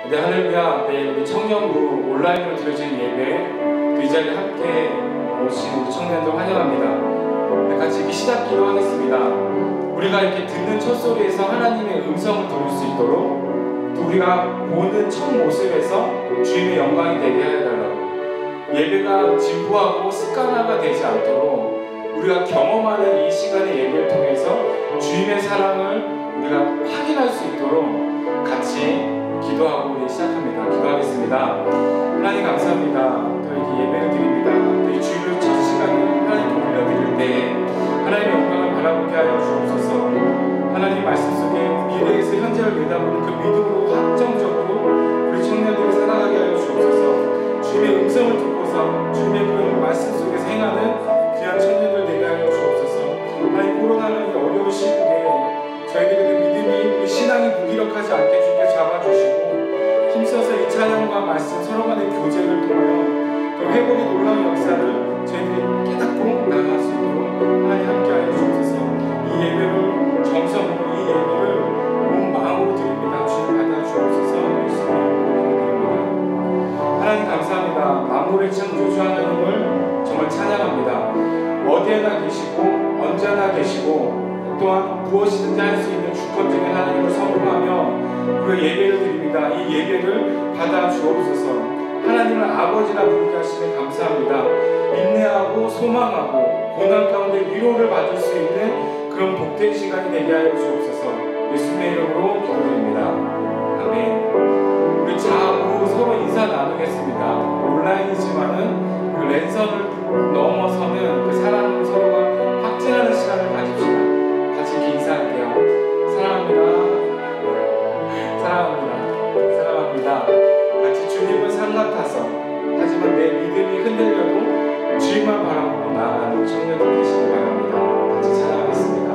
네, 할렐루야. 네, 우리 청년부 온라인으로 드려진 예배 그 자리에 함께 오신 우리 청년들 환영합니다. 네, 같이 이렇게 시작 기도하겠습니다. 우리가 이렇게 듣는 첫 소리에서 하나님의 음성을 들을 수 있도록, 또 우리가 보는 첫 모습에서 주님의 영광이 되게 해달라고, 예배가 진부하고 습관화가 되지 않도록 우리가 경험하는 이 시간의 예배를 통해서 주님의 사랑을 우리가 확인할 수 있도록 같이 기도하고 우리 시작합니다. 기도하겠습니다. 하나님 감사합니다. 또 이렇게 예배를 드립니다. 또 이 주일을 첫 시간을 하나님께 올려드릴 때 하나님의 영광을 바라보게 하여 주옵소서. 하나님 말씀 속에 미래에서 현재를 내다보는 그 믿음으로 확정적으로 우리 청년들을 살아가게 하여 주옵소서. 주님의 음성을 듣고서 주님의 그 말씀 속에서 행하는 귀한 청년들 되게 하여 주옵소서. 하나님 코로나는 이 어려운 시국에 저희들의 그 믿음이, 우리 신앙이 무기력하지 않게 주께 잡아주시고 힘써서 이 찬양과 말씀 서로 간의 교제를 통하여 또 회복의 놀라운 역사를 저희들이 깨닫고 나아갈 수 있도록 하나님 함께하여 주옵소서. 이 예배를 정성으로, 이 예배를 온 마음으로 드립니다. 주님 받아주옵소서. 예수님 기도드립니다. 하나님 감사합니다. 만물의 창조주 하나님을 정말 찬양합니다. 어디에나 계시고 언제나 계시고 또한 무엇이든지 할 수 있는 주권적인 하나님을 선포하며 우리가 예배를 드립니다. 이 예배를 받아 주옵소서. 하나님을 아버지라 부르게 하시니 감사합니다. 인내하고 소망하고 고난 가운데 위로를 받을 수 있는 그런 복된 시간이 되게 하여 주옵소서. 예수님의 이름으로 기도드립니다. 아멘. 우리 좌우 서로 인사 나누겠습니다. 온라인이지만은 그 랜선을 넘어서는 그 사랑으로 서로가 확증하는 시간을 가집시다. 같이 인사할게요. 사랑합니다. 사랑합니다. 사랑합니다. 같이 주님을 삼각하서, 하지만 내 믿음이 흔들려도 주님만 바라보고 나아가는 청년들 되시기 바랍니다. 같이 찬양하겠습니다.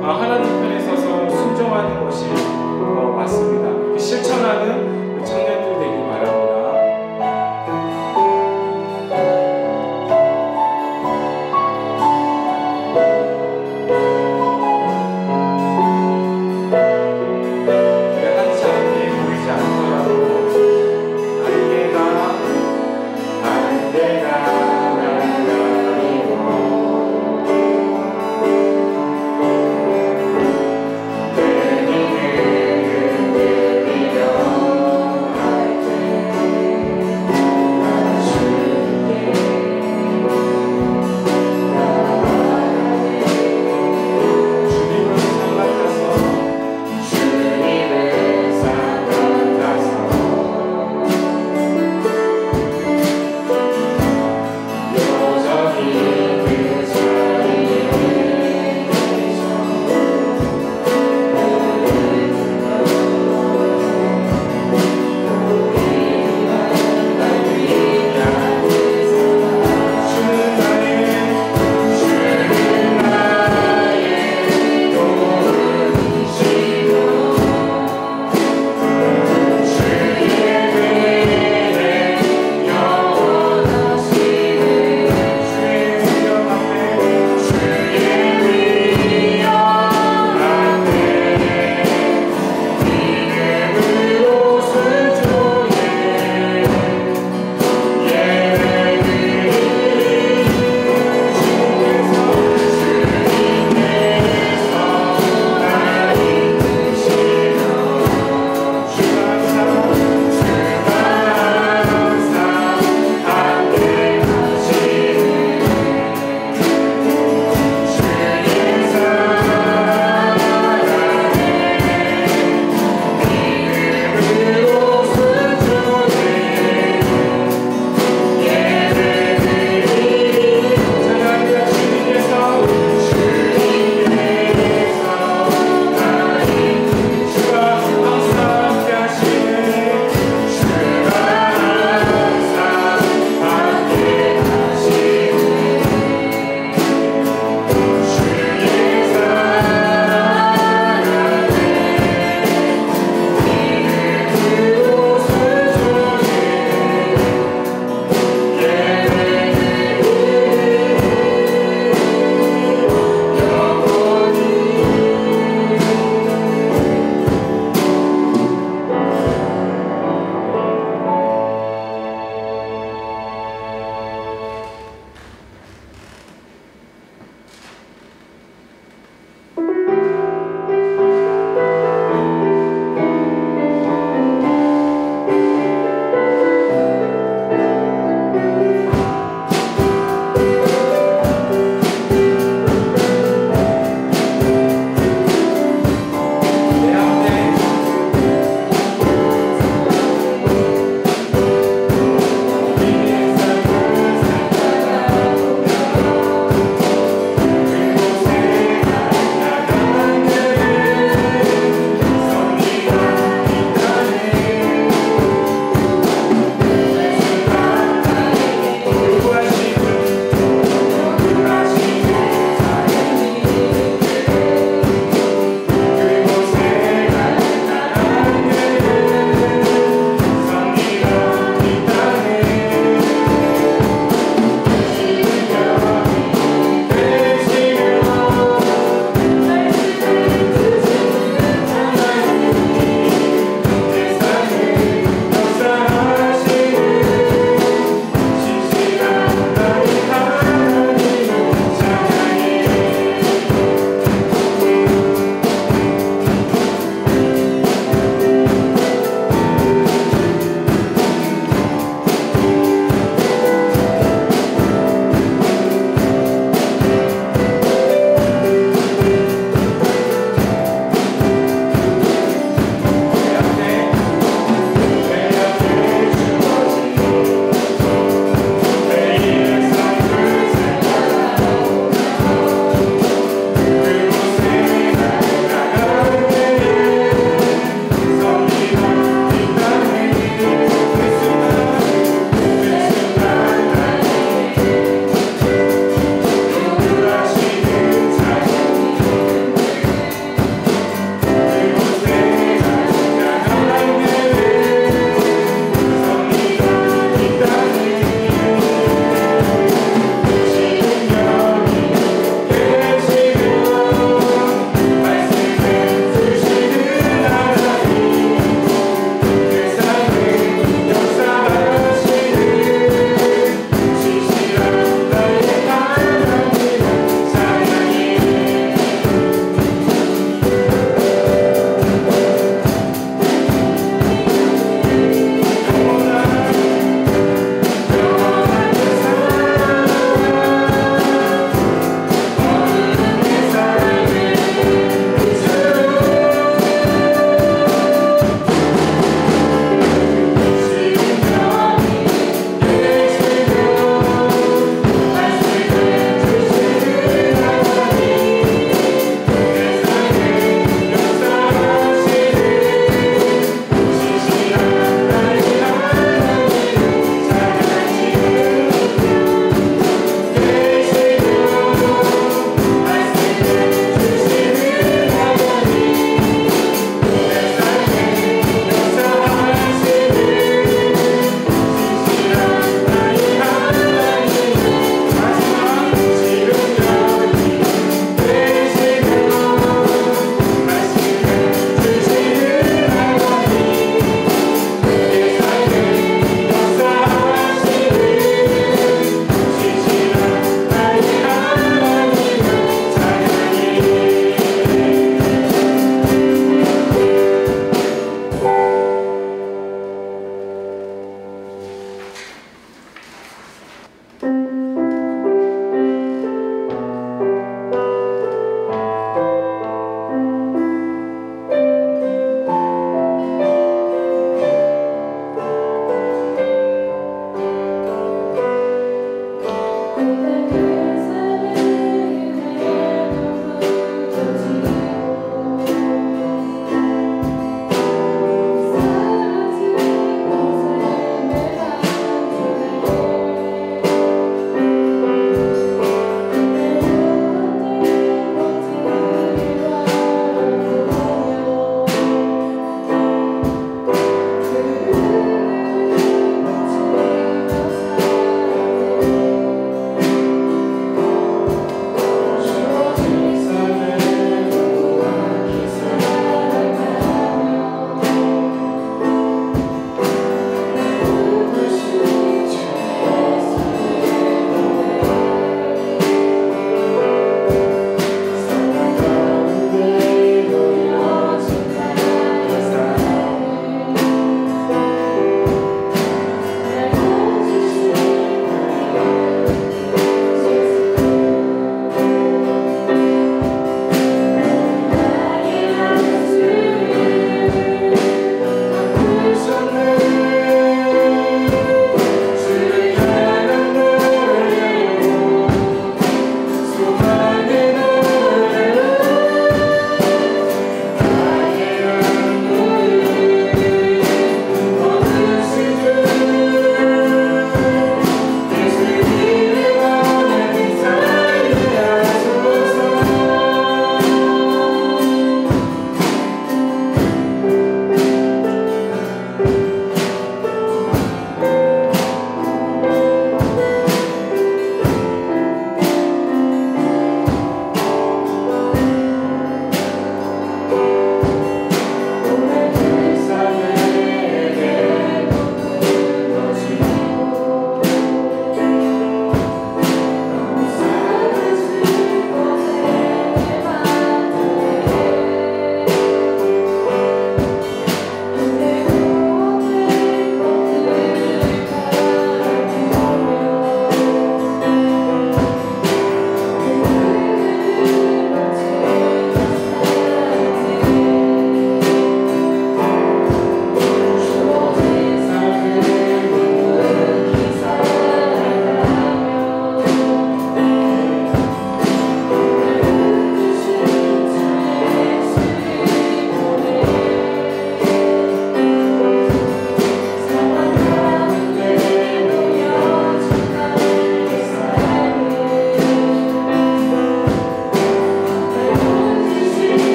하나님 편에 서서 순종하는 것이 맞습니다. 실천하는 청년들 되기를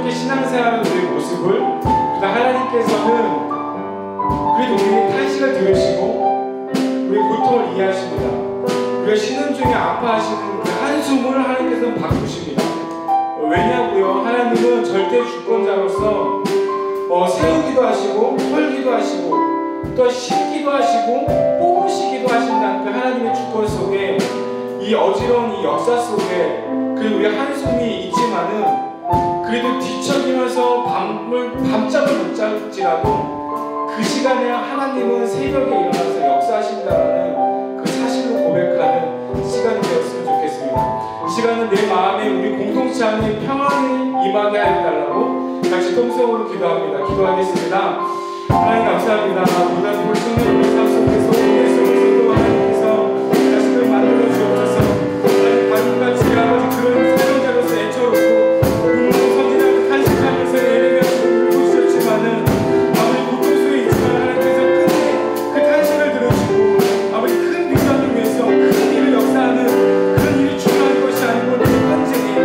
즐겁게 신앙생활하는 우리의 모습을 하나님께서는 그래도 우리의 탄식을 들으시고 우리의 고통을 이해하십니다. 우리가 쉬는 중에 아파하시는 그 한숨을 하나님께서는 바꾸십니다. 왜냐고요? 하나님은 절대 주권자로서 세우기도 하시고 털기도 하시고 또 심기도 하시고 뽑으시기도 하신다는 그 하나님의 주권 속에 이 어지러운 이 역사 속에 그리고 우리 한숨이 있지만은 그래도 뒤척이면서 밤잠을 못 잘지라도 그 시간에 하나님은 새벽에 일어나서 역사하신다는 그 사실을 고백하는 시간이 되었으면 좋겠습니다. 이 시간은 내 마음에 우리 공동체 안에 평안이 임하게 해달라고 같이 통성으로 기도합니다. 기도하겠습니다. 하나님 감사합니다. 우리가 볼수는 우리 삶 속에서 우리 속에서도 하나님께서 자신을 만들어 주옵소서. 하나님 바람같이 아버지 그런 사명자로서 애처롭고 선진하고 탄식하면서 내리면서 울고 있었지만은 아버지 고통 속에 있지만 하나님께서 끝내 그 탄식을 들으시고 아버지 큰 비전을 위해서 큰 일을 역사하는 그런 일이 중요한 것이 아니고 내 현재에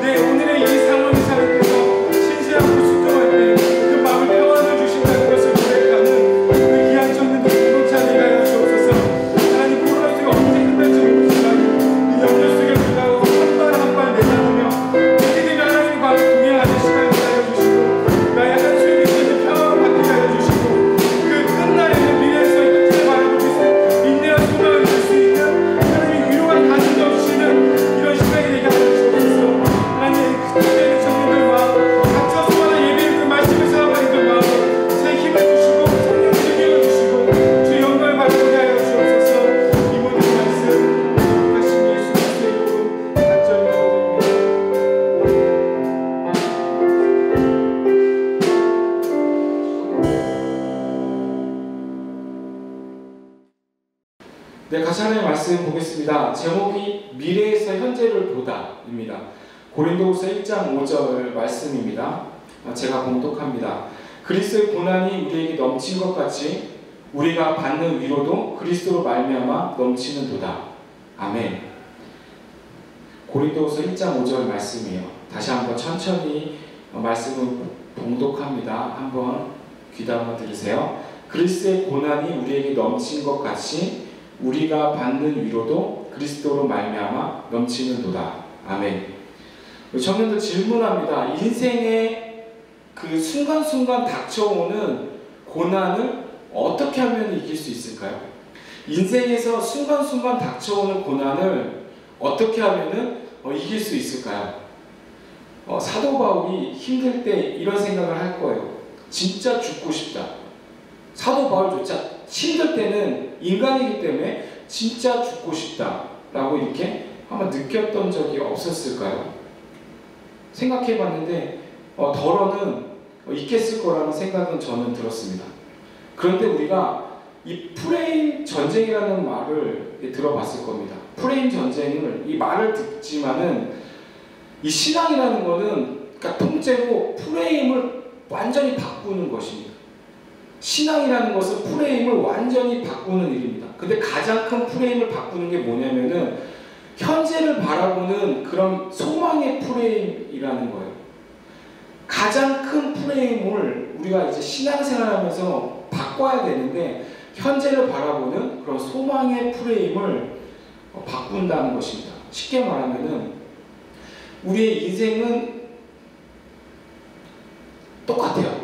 내 오늘의 이 상황이 하나님께서 신실하고 순종할 때 그 마음을 평안을 주신다는 것을 고백하는 그 귀한 청년들 공동체 안에 가여 주옵소서. 하나님 코로나 속에 언제 끝날지 모르지만 이 염려 속에 불구하고 한 발 한 발 내다보며 믿음이 하나님과 함께 동행하는 시간을 가여 주시고 나의 한숨이 있는 평안을 받게 하여 주시고 그 끝날에는 미래에서 끝을 바라보고 인내와 소망을 줄 수 있는 하나님의 위로가 가슴 넘치는 이런 시간이 되게 하여 주옵소서. 하나님 그때의 청년들 마음 각자 소망을 예배의 그 말씀을 사모하는 그 마음 새 힘을 주시고 성령 능력을 주시고 주의 영광을 받게 하여 주옵소서. 이 모든 말씀 하신 예수 그리스도의 이름으로 간절히 기도드립니다. 네, 같이 하나님의 말씀 보겠습니다. 제목이 미래에서 현재를 보다입니다. 고린도후서 1장 5절 말씀입니다. 제가 봉독합니다. 그리스도의 고난이 우리에게 넘친 것 같이 우리가 받는 위로도 그리스도로 말미암아 넘치는도다. 아멘. 고린도후서 1장 5절 말씀이에요. 다시 한번 천천히 말씀을 봉독합니다. 한번 귀담아 들으세요. 그리스도의 고난이 우리에게 넘친 것 같이 우리가 받는 위로도 그리스도로 말미암아 넘치는도다. 아멘. 청년들 질문합니다. 인생의 그 순간순간 닥쳐오는 고난을 어떻게 하면 이길 수 있을까요? 인생에서 순간순간 닥쳐오는 고난을 어떻게 하면 이길 수 있을까요? 사도 바울이 힘들 때 이런 생각을 할 거예요. 진짜 죽고 싶다. 사도 바울조차 힘들 때는 인간이기 때문에 진짜 죽고 싶다 라고 이렇게 한번 느꼈던 적이 없었을까요? 생각해 봤는데 덜어는 있겠을 거라는 생각은 저는 들었습니다. 그런데 우리가 이 프레임 전쟁이라는 말을 들어봤을 겁니다. 프레임 전쟁을 이 말을 듣지만은 이 신앙이라는 거는 그러니까 통째로 프레임을 완전히 바꾸는 것입니다. 신앙이라는 것은 프레임을 완전히 바꾸는 일입니다. 근데 가장 큰 프레임을 바꾸는 게 뭐냐면은 현재를 바라보는 그런 소망의 프레임이라는 거예요. 가장 큰 프레임을 우리가 이제 신앙생활하면서 바꿔야 되는데 현재를 바라보는 그런 소망의 프레임을 바꾼다는 것입니다. 쉽게 말하면은 우리의 인생은 똑같아요.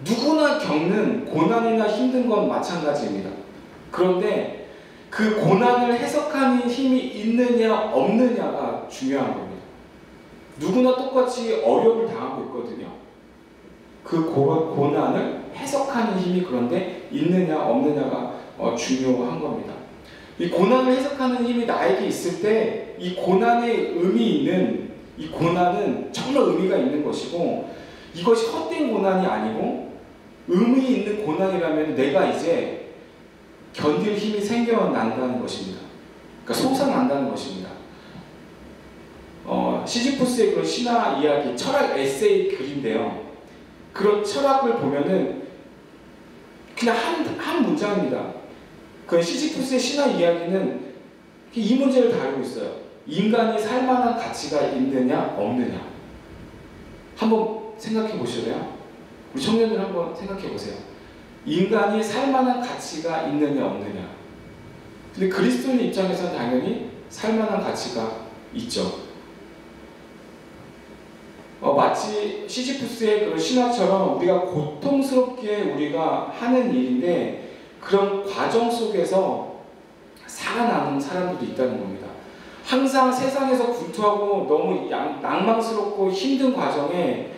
누구나 겪는 고난이나 힘든 건 마찬가지입니다. 그런데 그 고난을 해석하는 힘이 있느냐 없느냐가 중요한 겁니다. 누구나 똑같이 어려움을 당하고 있거든요. 그 고난을 해석하는 힘이 그런데 있느냐 없느냐가 중요한 겁니다. 이 고난을 해석하는 힘이 나에게 있을 때 이 고난의 의미 있는 이 고난은 정말 의미가 있는 것이고 이것이 헛된 고난이 아니고 의미 있는 고난이라면 내가 이제 견딜 힘이 생겨난다는 것입니다. 그러니까 솟아난다는 것입니다. 시지푸스의 그런 신화 이야기, 철학 에세이 글인데요. 그런 철학을 보면은 그냥 한 문장입니다. 그 시지푸스의 신화 이야기는 이 문제를 다루고 있어요. 인간이 살만한 가치가 있느냐 없느냐. 한번 생각해 보실래요? 우리 청년들 한번 생각해 보세요. 인간이 살만한 가치가 있느냐 없느냐. 근데 그리스도인 입장에서는 당연히 살만한 가치가 있죠. 마치 시지푸스의 그런 신화처럼 우리가 고통스럽게 우리가 하는 일인데 그런 과정 속에서 살아남은 사람들도 있다는 겁니다. 항상 세상에서 분투하고 너무 낭망스럽고 힘든 과정에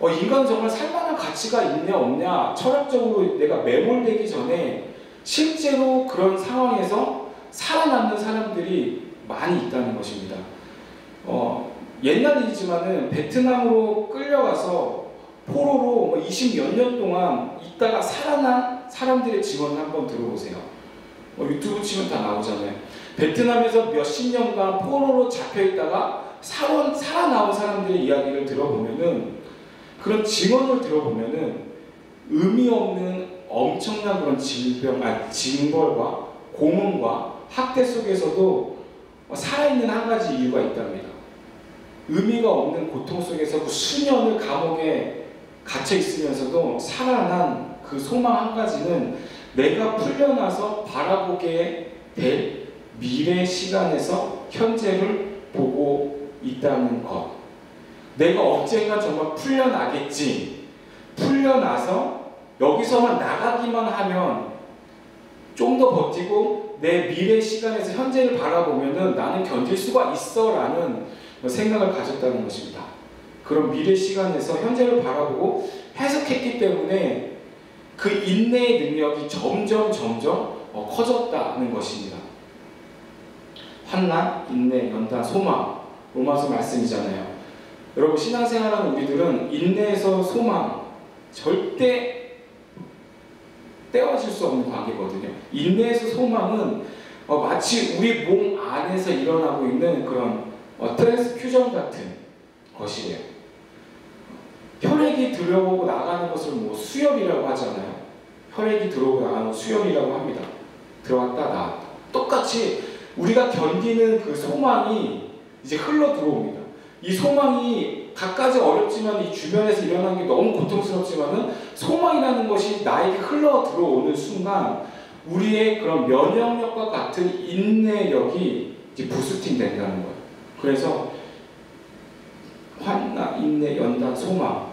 인간은 정말 살만한 가치가 있냐 없냐 철학적으로 내가 매몰되기 전에 실제로 그런 상황에서 살아남는 사람들이 많이 있다는 것입니다. 옛날 일이지만은 베트남으로 끌려가서 포로로 20몇 년 동안 있다가 살아난 사람들의 증언을 한번 들어보세요. 유튜브 치면 다 나오잖아요. 베트남에서 몇십 년간 포로로 잡혀있다가 살아나온 사람들의 이야기를 들어보면은 그런 증언을 들어보면은 의미 없는 엄청난 그런 징벌과 고문과 학대 속에서도 살아있는 한 가지 이유가 있답니다. 의미가 없는 고통 속에서 그 수년을 감옥에 갇혀 있으면서도 살아난 그 소망 한 가지는 내가 풀려나서 바라보게 될 미래 시간에서 현재를 보고 있다는 것. 내가 언젠가 정말 풀려나겠지. 풀려나서 여기서만 나가기만 하면 좀 더 버티고 내 미래 시간에서 현재를 바라보면은 나는 견딜 수가 있어 라는 생각을 가졌다는 것입니다. 그런 미래 시간에서 현재를 바라보고 해석했기 때문에 그 인내의 능력이 점점 커졌다는 것입니다. 환난, 인내, 연단, 소망, 로마서 말씀이잖아요. 여러분 신앙생활하는 우리들은 인내에서 소망 절대 떼어질 수 없는 관계거든요. 인내에서 소망은 마치 우리 몸 안에서 일어나고 있는 그런 트랜스퓨전 같은 것이에요. 혈액이 들어오고 나가는 것을 수혈이라고 하잖아요. 혈액이 들어오고 나가는 걸 수혈이라고 합니다. 들어왔다 나왔다. 똑같이 우리가 견디는 그 소망이 이제 흘러 들어옵니다. 이 소망이 갖가지 어렵지만 이 주변에서 일어나는 게 너무 고통스럽지만은 소망이라는 것이 나에게 흘러 들어오는 순간 우리의 그런 면역력과 같은 인내력이 이제 부스팅 된다는 거예요. 그래서 환난, 인내, 연단, 소망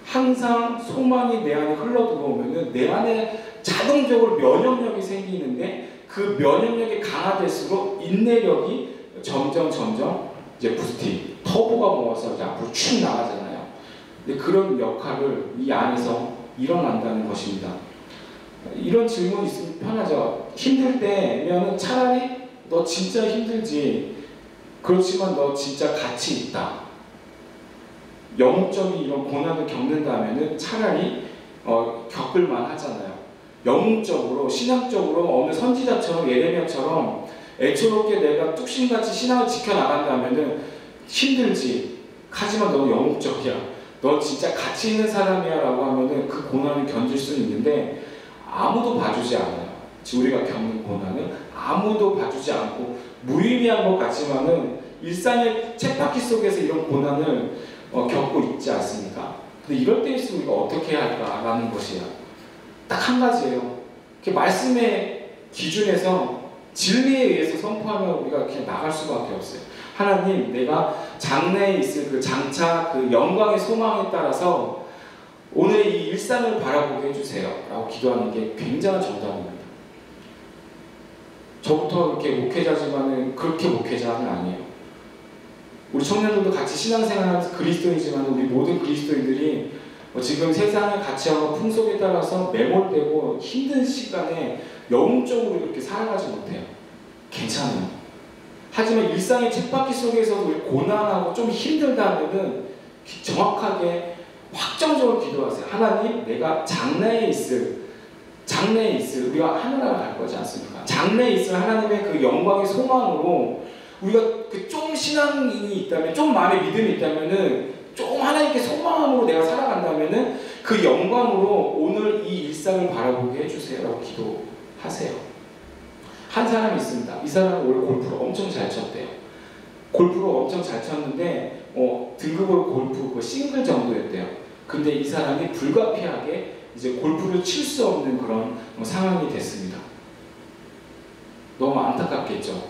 항상 소망이 내 안에 흘러 들어오면은 내 안에 자동적으로 면역력이 생기는데 그 면역력이 강화될수록 인내력이 점점 이제 부스팅, 터보가 모아서 이제 앞으로 쭉 나가잖아요. 근데 그런 역할을 이 안에서 일어난다는 것입니다. 이런 질문이 있으면 편하죠. 힘들 때면은 차라리 너 진짜 힘들지. 그렇지만 너 진짜 가치 있다. 영적인 이런 고난을 겪는다면은 차라리 겪을만 하잖아요. 영적으로 신앙적으로 어느 선지자처럼 예레미야처럼 애초롭게 내가 뚝심같이 신앙을 지켜나간다면은 힘들지. 하지만 너는 영적이야. 너 진짜 가치 있는 사람이야 라고 하면은 그 고난을 견딜 수는 있는데 아무도 봐주지 않아요. 우리가 겪는 고난은 아무도 봐주지 않고 무의미한 것 같지만은 일상의 쳇바퀴 속에서 이런 고난을 겪고 있지 않습니까? 근데 이럴 때일수록 우리가 어떻게 해야 할까라는 것이야. 딱 한 가지예요. 말씀의 기준에서 진리에 의해서 선포하면 우리가 그냥 나갈 수밖에 없어요. 하나님, 내가 장래에 있을 그 장차 그 영광의 소망에 따라서 오늘 이 일상을 바라보게 해주세요 라고 기도하는 게 굉장한 정답입니다. 저부터 그렇게 목회자지만은 그렇게 목회자는 아니에요. 우리 청년들도 같이 신앙생활하면서 그리스도인이지만 우리 모든 그리스도인들이 지금 세상의 가치와 풍속에 따라서 매몰되고 힘든 시간에 영적으로 이렇게 살아가지 못해요. 괜찮아요. 하지만 일상의 쳇바퀴 속에서 우리 고난하고 좀 힘들다면은 정확하게 확정적으로 기도하세요. 하나님, 내가 장래에 있을 우리가 하늘나라 갈 거지 않습니까? 장래에 있을 하나님의 그 영광의 소망으로 우리가 그 좀 신앙이 있다면, 좀 마음의 믿음이 있다면은, 좀 하나님께 소망으로 내가 살아간다면은 그 영광으로 오늘 이 일상을 바라보게 해주세요라고 기도하세요. 한 사람이 있습니다. 이 사람은 원래 골프를 엄청 잘 쳤대요. 골프를 엄청 잘 쳤는데 등급으로 골프 싱글 정도였대요. 근데 이 사람이 불가피하게 이제 골프를 칠 수 없는 그런 상황이 됐습니다. 너무 안타깝겠죠.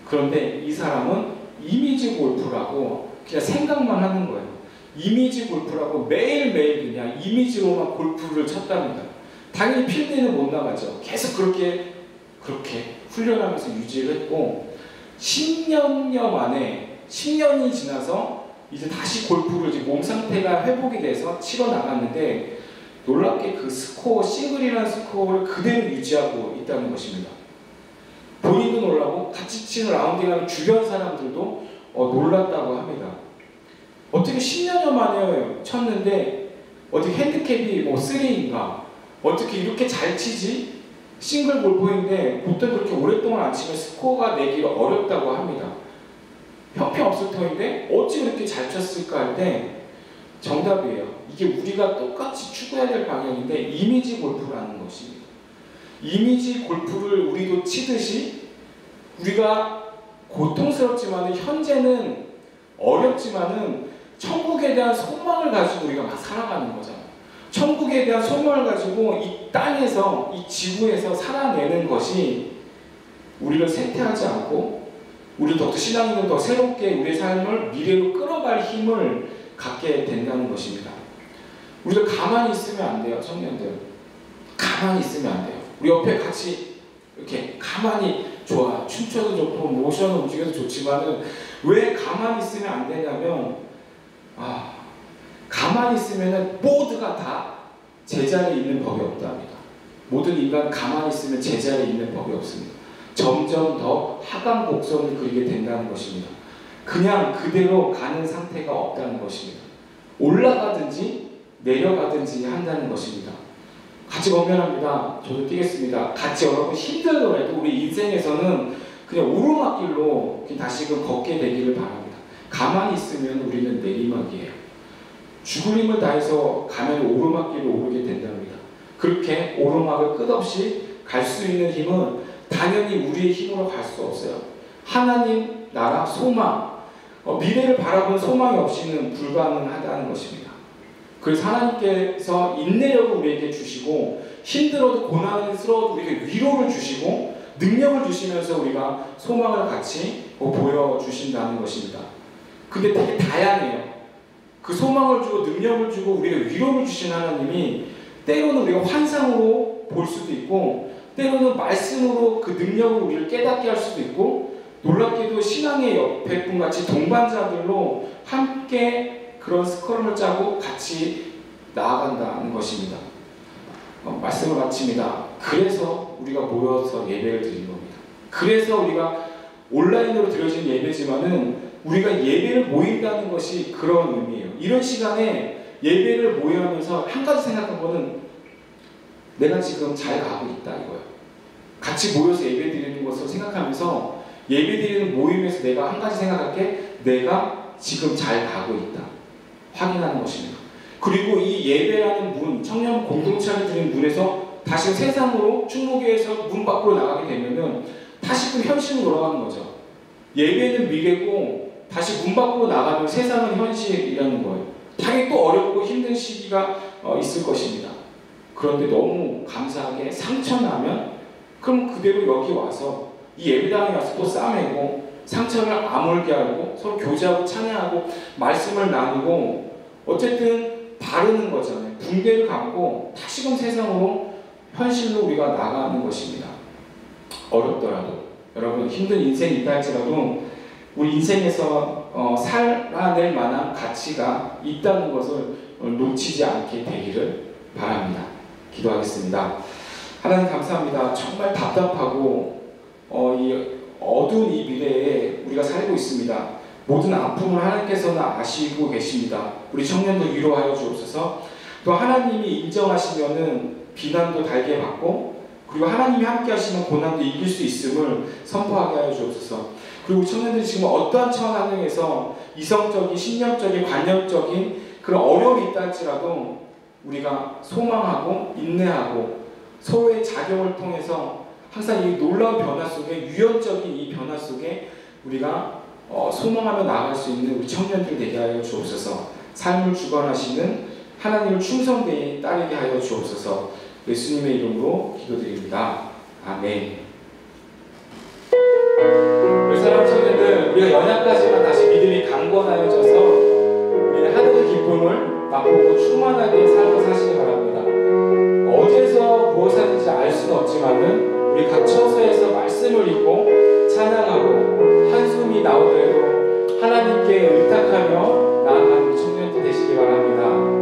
그런데 이 사람은 이미지 골프라고 그냥 생각만 하는 거예요. 이미지 골프라고 매일매일 그냥 이미지로만 골프를 쳤답니다. 당연히 필드에는 못 나가죠. 계속 그렇게 훈련하면서 유지를 했고 10년여 만에 10년이 지나서 이제 다시 골프를 이제 몸 상태가 회복이 돼서 치러 나갔는데 놀랍게 그 스코어, 싱글이라는 스코어를 그대로 유지하고 있다는 것입니다. 본인도 놀라고 같이 치는 라운딩하는 주변 사람들도 놀랐다고 합니다. 어떻게 10년여 만에 쳤는데 어떻게 핸디캡이 뭐 3인가 어떻게 이렇게 잘 치지? 싱글 골퍼인데 보통 그렇게 오랫동안 안 치면 스코어가 내기가 어렵다고 합니다. 형편없을 터인데 어찌 그렇게 잘 쳤을까 할 때 정답이에요. 이게 우리가 똑같이 추구해야 될 방향인데 이미지 골프라는 것입니다. 이미지 골프를 우리도 치듯이 우리가 고통스럽지만 현재는 어렵지만은 천국에 대한 소망을 가지고 우리가 막 살아가는 거잖아요. 천국에 대한 소망을 가지고 이 땅에서 이 지구에서 살아내는 것이 우리를 쇠퇴하지 않고 우리 더 신앙인은 더 새롭게 우리의 삶을 미래로 끌어갈 힘을 갖게 된다는 것입니다. 우리가 가만히 있으면 안 돼요, 청년들. 가만히 있으면 안 돼요. 우리 옆에 같이 이렇게 가만히 좋아. 춤춰도 좋고 모션 움직여도 좋지만은 왜 가만히 있으면 안 되냐면 가만히 있으면은 모두가 다 제자리에 있는 법이 없답니다. 모든 인간 가만히 있으면 제자리에 있는 법이 없습니다. 점점 더 하강 곡선을 그리게 된다는 것입니다. 그냥 그대로 가는 상태가 없다는 것입니다. 올라가든지 내려가든지 한다는 것입니다. 같이 건면합니다. 저도 뛰겠습니다. 같이 여러분 힘들더라도 우리 인생에서는 그냥 오르막길로 다시금 걷게 되기를 바랍니다. 가만히 있으면 우리는 내리막이에요. 죽을 힘을 다해서 가면 오르막길로 오르게 된답니다. 그렇게 오르막을 끝없이 갈 수 있는 힘은 당연히 우리의 힘으로 갈 수 없어요. 하나님, 나라, 소망, 미래를 바라보는 소망이 없이는 불가능하다는 것입니다. 그래서 하나님께서 인내력을 우리에게 주시고 힘들어도 고난스러워도 우리에게 위로를 주시고 능력을 주시면서 우리가 소망을 같이 보여주신다는 것입니다. 근데 되게 다양해요. 그 소망을 주고 능력을 주고 우리에게 위로를 주신 하나님이 때로는 우리가 환상으로 볼 수도 있고 때로는 말씀으로 그 능력을 우리를 깨닫게 할 수도 있고 놀랍게도 신앙의 옆에 분같이 동반자들로 함께 그런 스컬을 짜고 같이 나아간다는 것입니다. 말씀을 마칩니다. 그래서 우리가 모여서 예배를 드린 겁니다. 그래서 우리가 온라인으로 드려진 예배지만은 우리가 예배를 모인다는 것이 그런 의미예요. 이런 시간에 예배를 모여하면서 한 가지 생각한 거는 내가 지금 잘 가고 있다 이거예요. 같이 모여서 예배 드리는 것을 생각하면서 예배 드리는 모임에서 내가 한 가지 생각할 게 내가 지금 잘 가고 있다. 확인하는 것입니다. 그리고 이 예배라는 문, 청년 공동체를 드리는 문에서 다시 세상으로 충무교에서 문 밖으로 나가게 되면은 다시 그 현실로 돌아가는 거죠. 예배는 미래고 다시 문 밖으로 나가면 세상은 현실이라는 거예요. 당연히 또 어렵고 힘든 시기가 있을 것입니다. 그런데 너무 감사하게 상처나면 그럼 그대로 여기 와서 이 예배당에 와서 또 싸매고 상처를 아물게 하고 서로 교제하고 찬양하고 말씀을 나누고 어쨌든 바르는 거잖아요. 붕대를 감고 다시금 세상으로 현실로 우리가 나가는 것입니다. 어렵더라도 여러분 힘든 인생이 있다 할지라도 우리 인생에서 살아낼 만한 가치가 있다는 것을 놓치지 않게 되기를 바랍니다. 기도하겠습니다. 하나님 감사합니다. 정말 답답하고 이 어두운 이 미래에 우리가 살고 있습니다. 모든 아픔을 하나님께서는 아시고 계십니다. 우리 청년들 위로하여 주옵소서. 또 하나님이 인정하시면은 비난도 달게 받고 그리고 하나님이 함께 하시면 고난도 이길 수 있음을 선포하게 하여 주옵소서. 그리고 청년들이 지금 어떠한 처한항에서 이성적인, 신념적인, 관념적인 그런 어려움이 있다 할지라도 우리가 소망하고 인내하고 서로의 작용을 통해서 항상 이 놀라운 변화 속에 유연적인 이 변화 속에 우리가 소망하며 나아갈 수 있는 우리 청년들 되게 하여 주옵소서. 삶을 주관하시는 하나님을 충성되이 따르게 하여 주옵소서. 예수님의 이름으로 기도드립니다. 아멘. 우리 사랑하는 청년들, 우리가 연약하지만 다시 믿음이 강건하여져서 우리의 하늘의 기쁨을 맛보고 충만하게 삶을 사시기 바랍니다. 어디에서 무엇을 하는지 알 수는 없지만은 우리 각 처소에서 말씀을 읽고 찬양하고 한숨이 나오더라도 하나님께 의탁하며 나아가는 청년들 되시기 바랍니다.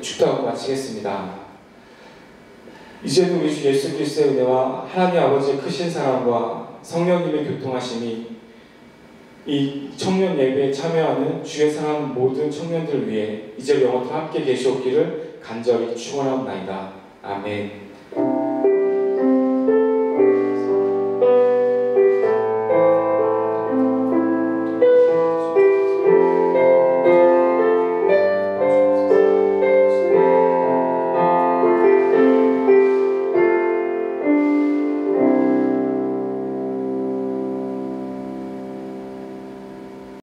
축도하고 마치겠습니다. 이제도 우리 주 예수 그리스도의 은혜와 하나님 아버지의 크신 사랑과 성령님의 교통하심이 이 청년 예배에 참여하는 주의 사랑 모든 청년들 위해 이제 영원토록 함께 계시옵기를 간절히 축원하옵나이다. 아멘.